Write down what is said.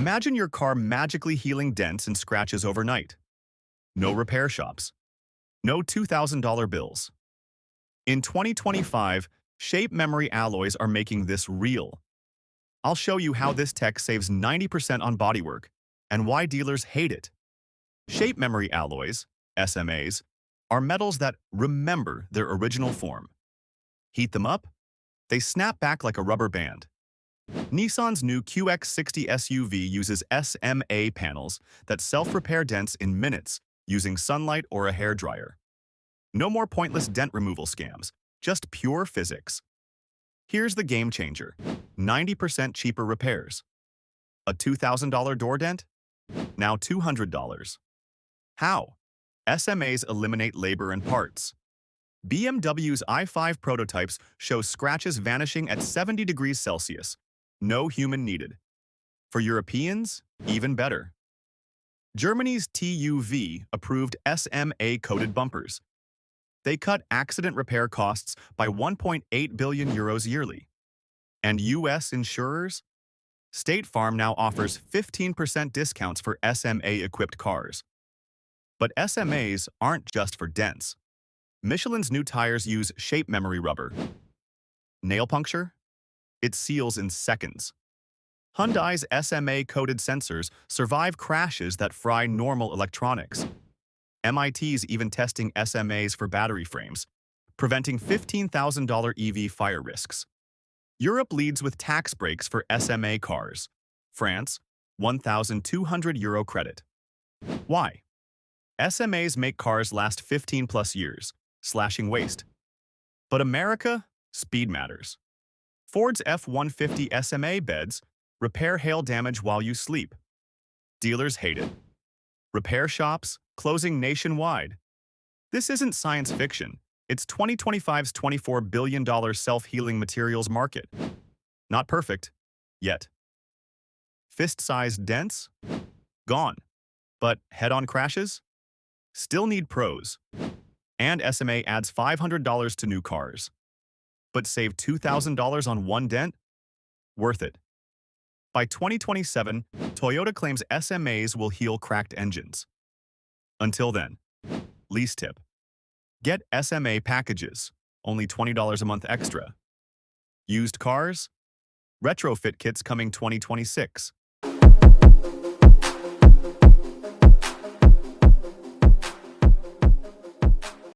Imagine your car magically healing dents and scratches overnight. No repair shops. No $2,000 bills. In 2025, shape memory alloys are making this real. I'll show you how this tech saves 90% on bodywork and why dealers hate it. Shape memory alloys, SMAs, are metals that remember their original form. Heat them up, they snap back like a rubber band. Nissan's new QX60 SUV uses SMA panels that self-repair dents in minutes using sunlight or a hairdryer. No more pointless dent removal scams, just pure physics. Here's the game changer: 90% cheaper repairs. A $2,000 door dent? Now $200. How? SMAs eliminate labor and parts. BMW's i5 prototypes show scratches vanishing at 70 degrees Celsius. No human needed. For Europeans, even better. Germany's TÜV approved SMA-coated bumpers. They cut accident repair costs by 1.8 billion euros yearly. And US insurers? State Farm now offers 15% discounts for SMA-equipped cars. But SMAs aren't just for dents. Michelin's new tires use shape memory rubber. Nail puncture? It seals in seconds. Hyundai's SMA-coated sensors survive crashes that fry normal electronics. MIT's even testing SMAs for battery frames, preventing $15,000 EV fire risks. Europe leads with tax breaks for SMA cars. France, €1,200 credit. Why? SMAs make cars last 15+ years, slashing waste. But America? Speed matters. Ford's F-150 SMA beds repair hail damage while you sleep. Dealers hate it. Repair shops closing nationwide. This isn't science fiction. It's 2025's $24 billion self-healing materials market. Not perfect, yet. Fist-sized dents? Gone. But head-on crashes? Still need pros. And SMA adds $500 to new cars. But save $2,000 on one dent? Worth it. By 2027, Toyota claims SMAs will heal cracked engines. Until then, lease tip. Get SMA packages, only $20 a month extra. Used cars? Retrofit kits coming 2026.